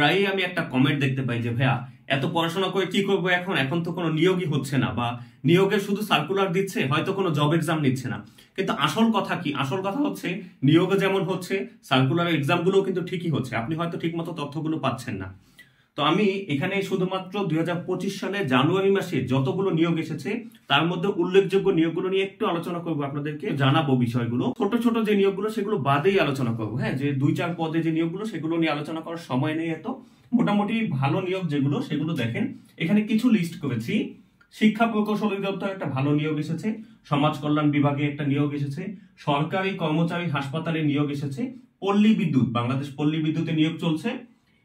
প্রায়ই আমি একটা কমেন্ট দেখতে পাই যে ভাইয়া এত পড়াশোনা করে কি করবো, এখন এখন তো কোনো নিয়োগই হচ্ছে না, বা নিয়োগের শুধু সার্কুলার দিচ্ছে, হয়তো কোনো জব এক্সাম নিচ্ছে না। কিন্তু আসল কথা কি? আসল কথা হচ্ছে নিয়োগে যেমন হচ্ছে, সার্কুলার এক্সামগুলো কিন্তু ঠিকই হচ্ছে, আপনি হয়তো ঠিকমতো তথ্যগুলো পাচ্ছেন না। তো আমি এখানে শুধুমাত্র 2025 সালে জানুয়ারি মাসে যতগুলো নিয়োগ এসেছে তার মধ্যে উল্লেখযোগ্য নিয়োগগুলো নিয়ে একটু আলোচনা করবো, আপনাদেরকে জানাবো বিষয়গুলো। ছোট ছোট যে নিয়োগগুলো সেগুলো বাদেই আলোচনা করবো, হ্যাঁ, যে 2-4 পদে যে নিয়োগগুলো সেগুলো নিয়ে আলোচনা করার সময় নেই এত। মোটামুটি ভালো নিয়োগ যেগুলো সেগুলো দেখেন, এখানে কিছু লিস্ট করেছি। শিক্ষা প্রকৌশল অধিদপ্তর একটা ভালো নিয়োগ এসেছে, সমাজ কল্যাণ বিভাগে একটা নিয়োগ এসেছে, সরকারি কর্মচারী হাসপাতালে নিয়োগ এসেছে, পল্লী বিদ্যুৎ, বাংলাদেশ পল্লী বিদ্যুতে নিয়োগ চলছে,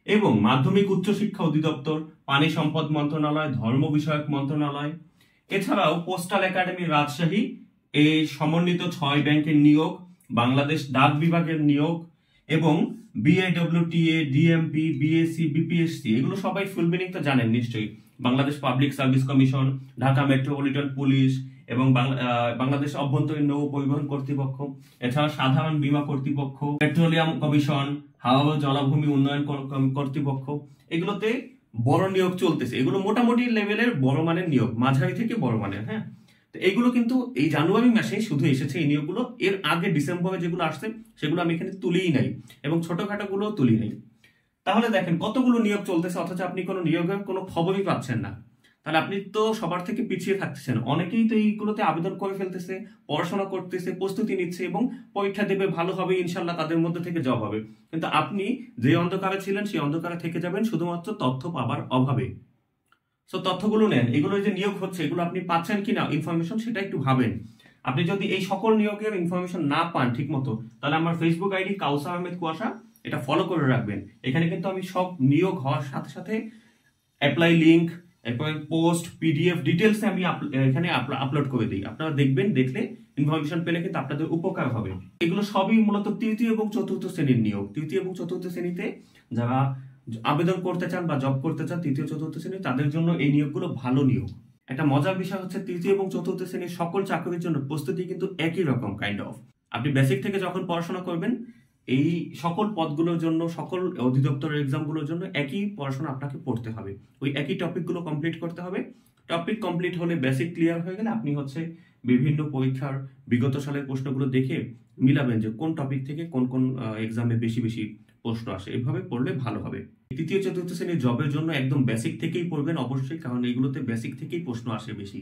এবং মাধ্যমিক উচ্চ শিক্ষা অধিদপ্তর, পানি সম্পদ মন্ত্রণালয়, ধর্ম বিষয়ক মন্ত্রণালয়, এছাড়াও পোস্টাল একাডেমি রাজশাহী, এই সমন্বিত 6 ব্যাংকের নিয়োগ, বাংলাদেশ ডাক বিভাগের নিয়োগ, এবং বিএডব্লিউটিএ, ডিএমপি, বিএসসি, বিপিএসসি, এগুলো সবাই ফুল মিনিং তো জানেন নিশ্চয়ই। Bangladesh public service commission, Dhaka metropolitan police, এবং বাংলাদেশ অভ্যন্তরীণ নৌ পরিবহন কর্তৃপক্ষ, এছাড়া সাধারণ বীমা কর্তৃপক্ষ, পেট্রোলিয়াম কমিশন, হাওয়া জলাভূমি উন্নয়ন কর্তৃপক্ষ, এগুলোতে বড় নিয়োগ চলতেছে। এগুলো মোটামুটি লেভেলের বড় মানের নিয়োগ, মাঝারি থেকে বড় মানের, হ্যাঁ। তো এগুলো কিন্তু এই জানুয়ারি মাসে শুধু এসেছে এই নিয়োগগুলো, এর আগে ডিসেম্বরে যেগুলো আসছে সেগুলো আমি এখানে তুলিই নাই, এবং ছোটখাটো গুলো তুলি নাই। তাহলে দেখেন কতগুলো নিয়োগ চলতেছে, অথচ আপনি কোনো নিয়োগের কোনো খবরই পাচ্ছেন না। তাহলে আপনি তো সবার থেকে পিছিয়ে থাকতেছেন। অনেকেই তো এইগুলোতে আবেদন করে ফেলতেছে, পড়াশোনা করতেছে, প্রস্তুতি নিচ্ছে, এবং পরীক্ষা দেবে, ভালো হবে ইনশাল্লাহ, তাদের মধ্যে থেকে জব হবে। কিন্তু আপনি যে অন্ধকারে ছিলেন সেই অন্ধকারে থেকে যাবেন শুধুমাত্র তথ্য পাবার অভাবে। সো তথ্যগুলো নেন, এগুলো যে নিয়োগ হচ্ছে এগুলো আপনি পাচ্ছেন কিনা ইনফরমেশন, সেটা একটু ভাবেন। আপনি যদি এই সকল নিয়োগের ইনফরমেশন না পান ঠিক মতো, তাহলে আমার ফেসবুক আইডি কাউসার আহমেদ কুয়াশা, এটা ফলো করে রাখবেন। এখানে কিন্তু আমি সব নিয়োগ হওয়ার সাথে সাথে অ্যাপ্লাই লিংক, এরপরে পোস্ট, পিডিএফ ডিটেলস আমি এখানে আপলোড করে দিই। আপনারা দেখবেন, দেখলে ইনফরমেশন পেলে কিন্তু আপনাদের উপকার হবে। এগুলো সবই মূলত তৃতীয় এবং চতুর্থ শ্রেণীর নিয়োগ। তৃতীয় এবং চতুর্থ শ্রেণীতে যারা আবেদন করতে চান বা জব করতে চান, তৃতীয় চতুর্থ শ্রেণী, তাদের জন্য এই নিয়োগগুলো ভালো নিয়োগ। একটা মজার বিষয় হচ্ছে তৃতীয় এবং চতুর্থ শ্রেণীর সকল চাকরির জন্য প্রস্তুতি কিন্তু একই রকম কাইন্ড অফ। আপনি বেসিক থেকে যখন পড়াশোনা করবেন, এই সকল পদগুলোর জন্য, সকল অধিদপ্তরের এক্সামগুলোর জন্য একই পড়াশোনা আপনাকে পড়তে হবে, ওই একই টপিকগুলো কমপ্লিট করতে হবে। টপিক কমপ্লিট হলে, বেসিক ক্লিয়ার হয়ে গেলে, আপনি হচ্ছে বিভিন্ন পরীক্ষার বিগত সালের প্রশ্নগুলো দেখে মিলাবেন যে কোন টপিক থেকে কোন কোন এক্সামে বেশি বেশি প্রশ্ন আসে। এভাবে পড়লে ভালো হবে। তৃতীয় চতুর্থ শ্রেণীর জবের জন্য একদম বেসিক থেকেই পড়বেন অবশ্যই, কারণ এইগুলোতে বেসিক থেকেই প্রশ্ন আসে বেশি।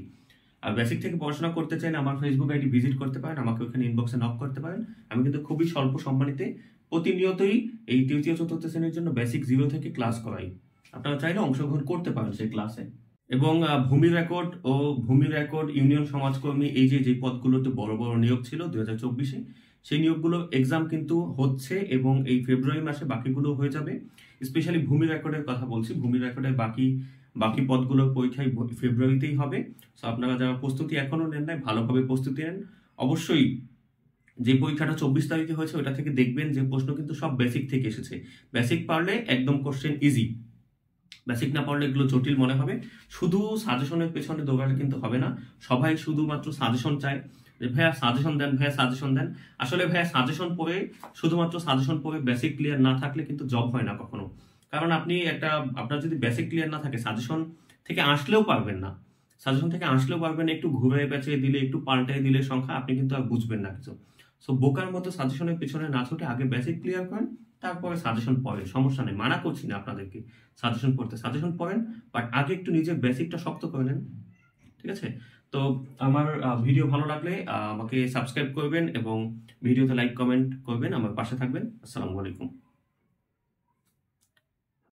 আর বেসিক থেকে পড়াশোনা করতে চাইলে আমার ফেসবুক আইডি ভিজিট করতে পারেন, আমাকে ওখানে ইনবক্সে নক করতে পারেন। আমি কিন্তু খুবই স্বল্প সম্মানিতে প্রতিনিয়তই এই তৃতীয় চতুর্থ শ্রেণীর জন্য বেসিক 0 থেকে ক্লাস করাই। আপনারা চাইলে অংশগ্রহণ করতে পারেন সেই ক্লাসে। এবং ভূমি রেকর্ড, ইউনিয়ন সমাজকর্মী, এই যে পদগুলোতে বড় বড় নিয়োগ ছিল 2024-এ, সেই নিয়োগগুলো এক্সাম কিন্তু হচ্ছে, এবং এই ফেব্রুয়ারি মাসে বাকিগুলো হয়ে যাবে। স্পেশালি ভূমি রেকর্ডের কথা বলছি, ভূমি রেকর্ডের বাকি পদগুলোর পরীক্ষায় ফেব্রুয়ারিতেই হবে। সো আপনারা যারা প্রস্তুতি এখনো নেন নাই, ভালোভাবে প্রস্তুতি নেন। অবশ্যই যে পরীক্ষাটা 24 তারিখে হয়েছে ওটা থেকে দেখবেন যে প্রশ্ন কিন্তু সব বেসিক থেকে এসেছে। বেসিক পারলে একদম কোশ্চেন ইজি, বেসিক না পড়লে এগুলো জটিল মনে হবে। শুধু সাজেশনের পেছনে দৌড়ালে কিন্তু হবে না। সবাই শুধুমাত্র সাজেশন চায়, যে ভাইয়া সাজেশন দেন, ভাইয়া সাজেশন দেন। আসলে ভাইয়া সাজেশন পড়ে, শুধুমাত্র সাজেশন পড়ে বেসিক ক্লিয়ার না থাকলে কিন্তু জব হয় না কখনো। কারণ আপনার যদি বেসিক ক্লিয়ার না থাকে, সাজেশন থেকে আসলেও পারবেন না। একটু ঘুরে পেঁচিয়ে দিলে, একটু পাল্টে দিলে সংখ্যা, আপনি কিন্তু আর বুঝবেন না কিছু। সো বোকার মতো সাজেশনের পেছনে না ছুটে আগে বেসিক ক্লিয়ার করেন, তারপরে সাজেশন পড়েন, সমস্যা নেই, মানা করছি না আপনাদেরকে সাজেশন পড়েন, বাট আগে একটু নিজের বেসিকটা শক্ত করে নেন, ঠিক আছে? তো আমার ভিডিও ভালো লাগলে আমাকে সাবস্ক্রাইব করবেন, এবং ভিডিওতে লাইক কমেন্ট করবেন, আমার পাশে থাকবেন। আসসালামু আলাইকুম।